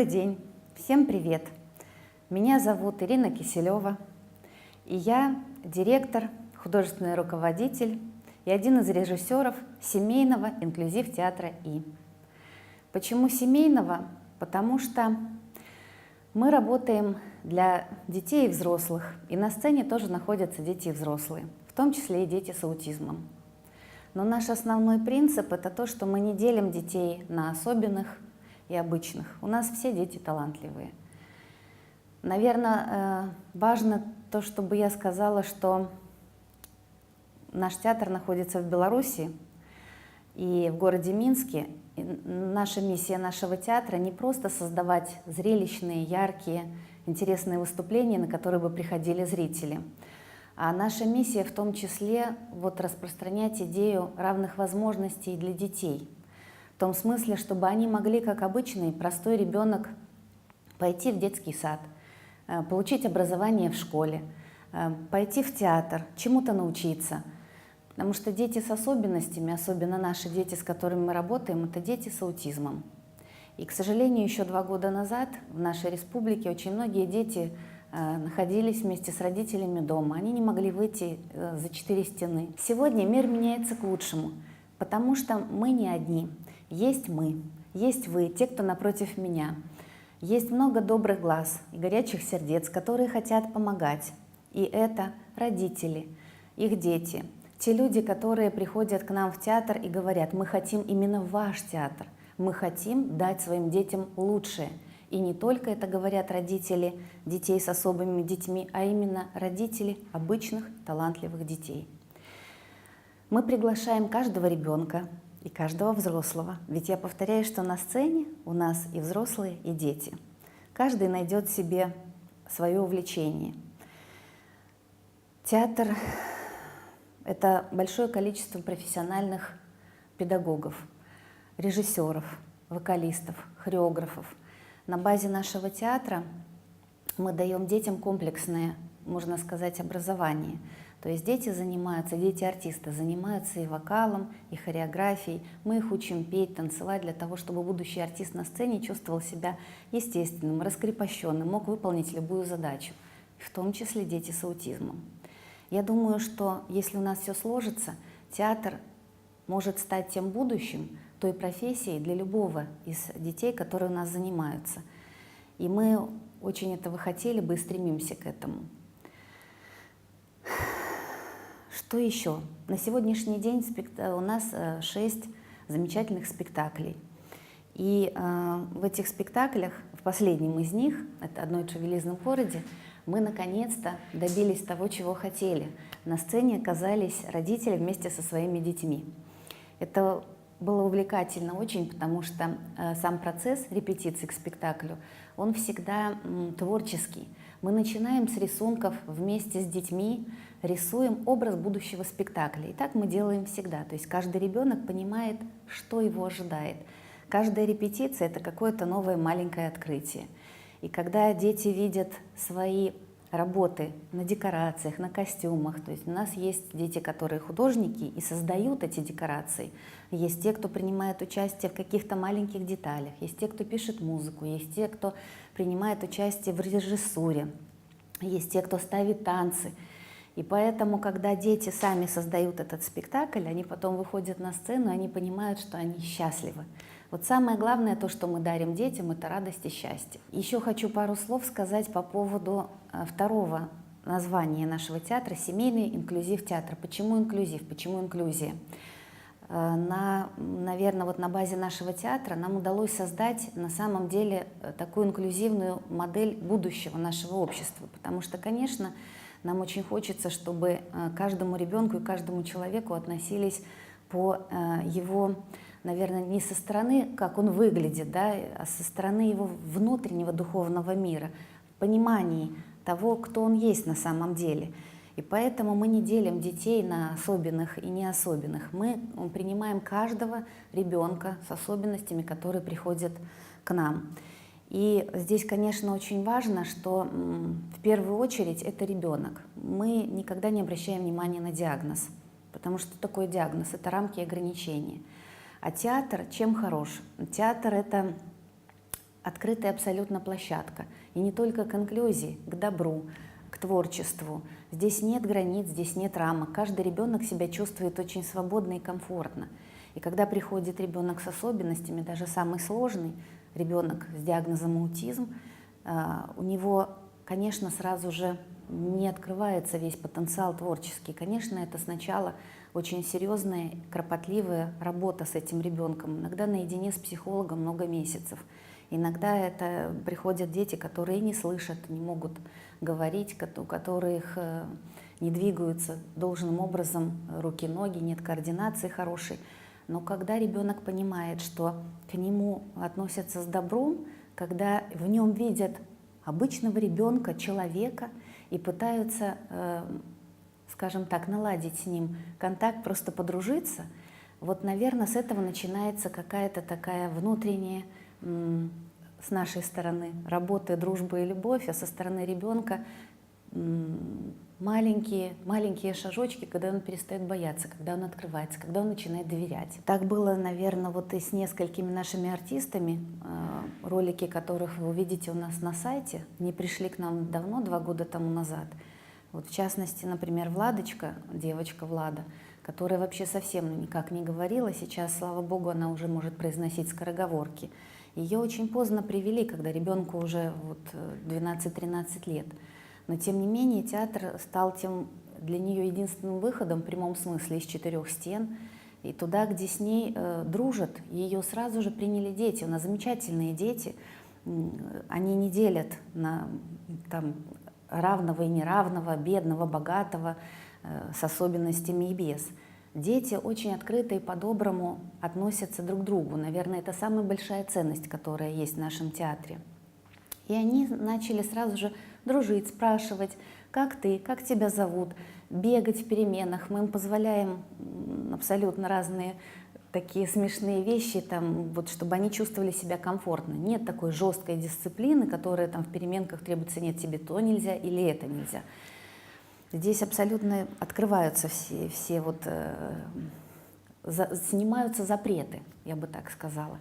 день, всем привет! Меня зовут Ирина Киселева, и я директор, художественный руководитель и один из режиссеров семейного инклюзив-театра И. Почему семейного? Потому что мы работаем для детей и взрослых, и на сцене тоже находятся дети и взрослые, в том числе и дети с аутизмом. Но наш основной принцип – это то, что мы не делим детей на особенных и обычных. У нас все дети талантливые. Наверное, важно то, чтобы я сказала, что наш театр находится в Беларуси и в городе Минске. И наша миссия нашего театра не просто создавать зрелищные, яркие, интересные выступления, на которые бы приходили зрители, а наша миссия в том числе распространять идею равных возможностей для детей. В том смысле, чтобы они могли, как обычный простой ребенок, пойти в детский сад, получить образование в школе, пойти в театр, чему-то научиться. Потому что дети с особенностями, особенно наши дети, с которыми мы работаем, это дети с аутизмом. И, к сожалению, еще 2 года назад в нашей республике очень многие дети находились вместе с родителями дома. Они не могли выйти за 4 стены. Сегодня мир меняется к лучшему, потому что мы не одни. Есть мы, есть вы, те, кто напротив меня. Есть много добрых глаз и горячих сердец, которые хотят помогать. И это родители, их дети, те люди, которые приходят к нам в театр и говорят: мы хотим именно ваш театр, мы хотим дать своим детям лучшее. И не только это говорят родители детей с особыми детьми, а именно родители обычных талантливых детей. Мы приглашаем каждого ребенка и каждого взрослого, ведь я повторяю, что на сцене у нас и взрослые, и дети. Каждый найдет себе свое увлечение. Театр – это большое количество профессиональных педагогов, режиссеров, вокалистов, хореографов. На базе нашего театра мы даем детям комплексное, можно сказать, образование. То есть дети-артисты занимаются и вокалом, и хореографией. Мы их учим петь, танцевать для того, чтобы будущий артист на сцене чувствовал себя естественным, раскрепощенным, мог выполнить любую задачу, в том числе дети с аутизмом. Я думаю, что если у нас все сложится, театр может стать тем будущим, той профессией для любого из детей, которые у нас занимаются. И мы очень этого хотели бы и стремимся к этому. Что еще? На сегодняшний день у нас 6 замечательных спектаклей. И в этих спектаклях, в последнем из них, это «Одной в шевелизном городе», мы наконец-то добились того, чего хотели. На сцене оказались родители вместе со своими детьми. Это было увлекательно очень, потому что сам процесс репетиции к спектаклю, он всегда творческий. Мы начинаем с рисунков вместе с детьми, рисуем образ будущего спектакля. И так мы делаем всегда. То есть каждый ребенок понимает, что его ожидает. Каждая репетиция – это какое-то новое маленькое открытие. И когда дети видят свои работы на декорациях, на костюмах, то есть у нас есть дети, которые художники и создают эти декорации, есть те, кто принимает участие в каких-то маленьких деталях, есть те, кто пишет музыку, есть те, кто принимает участие в режиссуре, есть те, кто ставит танцы. И поэтому, когда дети сами создают этот спектакль, они потом выходят на сцену, и они понимают, что они счастливы. Вот самое главное, то, что мы дарим детям, это радость и счастье. Еще хочу пару слов сказать по поводу второго названия нашего театра – «Семейный инклюзив-театр». Почему инклюзив? Почему инклюзия? Наверное, на базе нашего театра нам удалось создать на самом деле такую инклюзивную модель будущего нашего общества. Потому что, конечно, нам очень хочется, чтобы к каждому ребенку и каждому человеку относились по его, наверное, не со стороны, как он выглядит, да, а со стороны его внутреннего духовного мира, понимании того, кто он есть на самом деле. И поэтому мы не делим детей на особенных и неособенных. Мы принимаем каждого ребенка с особенностями, которые приходят к нам. И здесь, конечно, очень важно, что в первую очередь это ребенок. Мы никогда не обращаем внимания на диагноз, потому что такой диагноз – это рамки и ограничения. А театр чем хорош? Театр – это открытая абсолютно площадка. И не только к инклюзии, к добру, к творчеству. Здесь нет границ, здесь нет рамок. Каждый ребенок себя чувствует очень свободно и комфортно. И когда приходит ребенок с особенностями, даже самый сложный ребенок с диагнозом аутизм, у него, конечно, сразу же не открывается весь потенциал творческий. Конечно, это сначала очень серьезная, кропотливая работа с этим ребенком. Иногда наедине с психологом много месяцев. Иногда это приходят дети, которые не слышат, не могут говорить, у которых не двигаются должным образом руки, ноги, нет координации хорошей. Но когда ребенок понимает, что к нему относятся с добром, когда в нем видят обычного ребенка, человека, и пытаются, скажем так, наладить с ним контакт, просто подружиться, вот, наверное, с этого начинается какая-то такая внутренняя, с нашей стороны, работа, дружба и любовь, а со стороны ребенка маленькие шажочки, когда он перестает бояться, когда он открывается, когда он начинает доверять. Так было, наверное, вот и с несколькими нашими артистами, ролики которых вы увидите у нас на сайте. Они пришли к нам давно, 2 года тому назад. Вот в частности, например, Владочка, девочка Влада, которая вообще совсем никак не говорила, сейчас, слава богу, она уже может произносить скороговорки. Ее очень поздно привели, когда ребенку уже вот 12-13 лет. Но тем не менее театр стал тем для нее единственным выходом в прямом смысле из 4 стен. И туда, где с ней дружат, ее сразу же приняли дети. У нас замечательные дети, они не делят на там, равного и неравного, бедного, богатого, с особенностями и без. Дети очень открыто и по-доброму относятся друг к другу. Наверное, это самая большая ценность, которая есть в нашем театре. И они начали сразу же дружить, спрашивать, как ты, как тебя зовут, бегать в переменах. Мы им позволяем абсолютно разные такие смешные вещи, там, вот, чтобы они чувствовали себя комфортно. Нет такой жесткой дисциплины, которая там, в переменках требуется, нет, тебе то нельзя или это нельзя. Здесь абсолютно открываются все вот, снимаются запреты, я бы так сказала.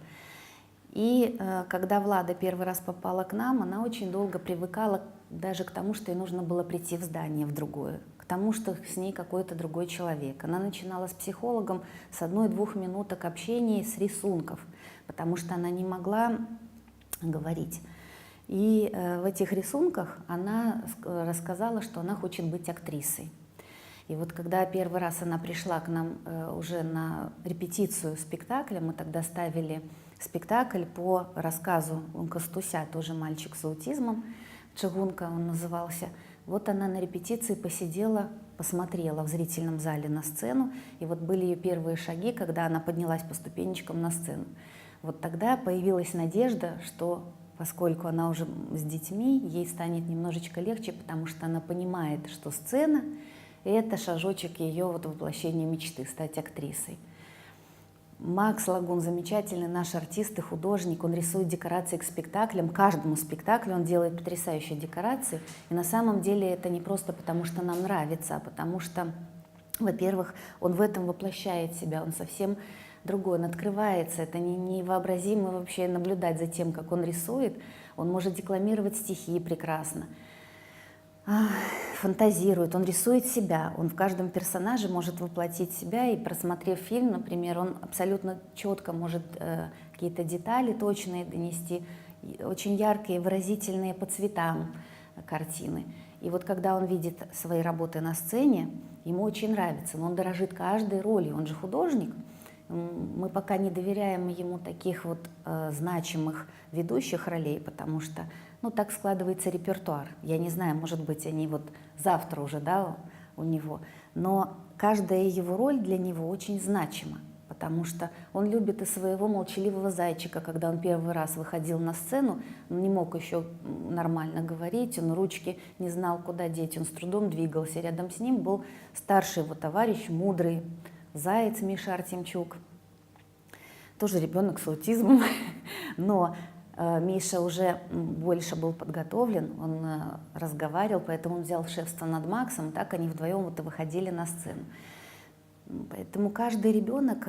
И когда Влада первый раз попала к нам, она очень долго привыкала даже к тому, что ей нужно было прийти в здание, в другое, к тому, что с ней какой-то другой человек. Она начинала с психологом с 1-2 минуток общения, с рисунков, потому что она не могла говорить. И в этих рисунках она рассказала, что она хочет быть актрисой. И вот когда первый раз она пришла к нам уже на репетицию спектакля, мы тогда ставили спектакль по рассказу Костуся, тоже мальчик с аутизмом, «Чыгунка» он назывался. Вот она на репетиции посидела, посмотрела в зрительном зале на сцену, и вот были ее первые шаги, когда она поднялась по ступенечкам на сцену. Вот тогда появилась надежда, что поскольку она уже с детьми, ей станет немножечко легче, потому что она понимает, что сцена – это шажочек ее вот воплощения мечты – стать актрисой. Макс Лагун замечательный наш артист и художник, он рисует декорации к спектаклям, каждому спектаклю он делает потрясающие декорации. И на самом деле это не просто потому, что нам нравится, а потому что, во-первых, он в этом воплощает себя, он совсем другой, он открывается, это невообразимо вообще наблюдать за тем, как он рисует, он может декламировать стихи прекрасно. Фантазирует, он рисует себя, он в каждом персонаже может воплотить себя, и просмотрев фильм, например, он абсолютно четко может какие-то детали точные донести, очень яркие, выразительные по цветам картины. И вот когда он видит свои работы на сцене, ему очень нравится, но он дорожит каждой ролью, он же художник. Мы пока не доверяем ему таких вот значимых ведущих ролей, потому что, ну, так складывается репертуар. Я не знаю, может быть, они вот завтра уже, да, у него. Но каждая его роль для него очень значима, потому что он любит и своего молчаливого зайчика, когда он первый раз выходил на сцену, он не мог еще нормально говорить, он ручки не знал, куда деть, он с трудом двигался. Рядом с ним был старший его товарищ, мудрый заяц Миша Артемчук, тоже ребенок с аутизмом, но Миша уже больше был подготовлен, он разговаривал, поэтому он взял шефство над Максом, так они вдвоем вот и выходили на сцену. Поэтому каждый ребенок,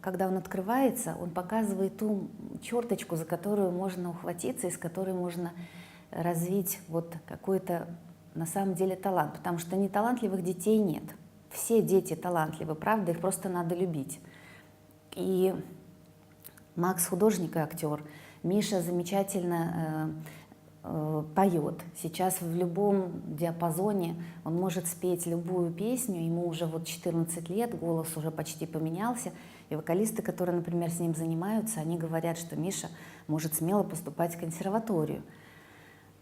когда он открывается, он показывает ту черточку, за которую можно ухватиться и с которой можно развить вот какой-то на самом деле талант. Потому что неталантливых детей нет. Все дети талантливы, правда, их просто надо любить. И Макс художник и актер, Миша замечательно поет. Сейчас в любом диапазоне он может спеть любую песню, ему уже вот 14 лет, голос уже почти поменялся. И вокалисты, которые, например, с ним занимаются, они говорят, что Миша может смело поступать в консерваторию.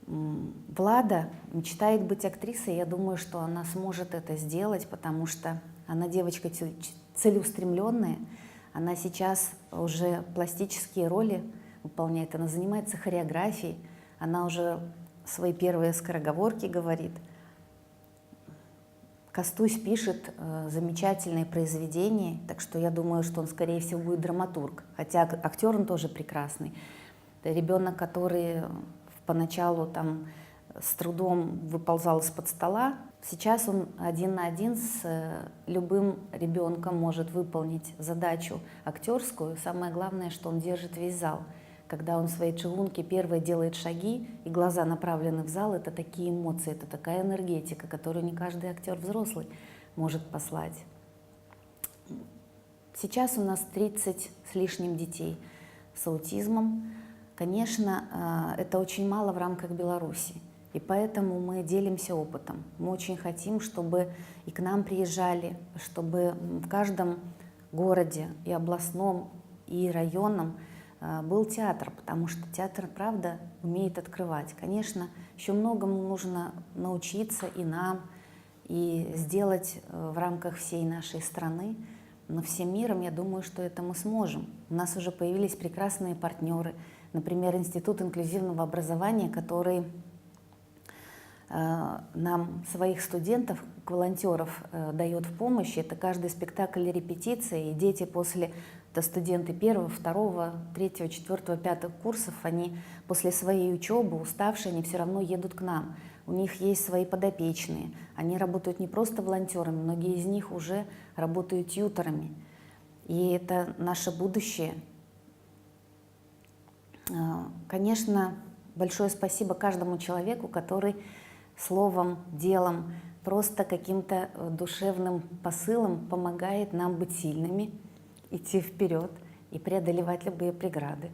Влада мечтает быть актрисой, я думаю, что она сможет это сделать, потому что она девочка целеустремленная, она сейчас уже пластические роли выполняет, она занимается хореографией, она уже свои первые скороговорки говорит. Костусь пишет замечательные произведения, так что я думаю, что он, скорее всего, будет драматург. Хотя актер он тоже прекрасный. Это ребенок, который поначалу там с трудом выползал из-под стола. Сейчас он один на один с любым ребенком может выполнить задачу актерскую. Самое главное, что он держит весь зал. Когда он в своей чулунке первые делает шаги, и глаза направлены в зал, это такие эмоции, это такая энергетика, которую не каждый актер взрослый может послать. Сейчас у нас 30 с лишним детей с аутизмом. Конечно, это очень мало в рамках Беларуси, и поэтому мы делимся опытом. Мы очень хотим, чтобы и к нам приезжали, чтобы в каждом городе, и областном, и районном, был театр, потому что театр, правда, умеет открывать. Конечно, еще многому нужно научиться и нам, и сделать в рамках всей нашей страны, но всем миром, я думаю, что это мы сможем. У нас уже появились прекрасные партнеры, например, Институт инклюзивного образования, который нам своих студентов, волонтеров дает в помощь. Это каждый спектакль и репетиция, и дети после, это студенты 1, 2, 3, 4, 5 курсов, они после своей учебы, уставшие, они все равно едут к нам. У них есть свои подопечные, они работают не просто волонтерами, многие из них уже работают тьюторами. И это наше будущее. Конечно, большое спасибо каждому человеку, который словом, делом, просто каким-то душевным посылом помогает нам быть сильными, идти вперед и преодолевать любые преграды.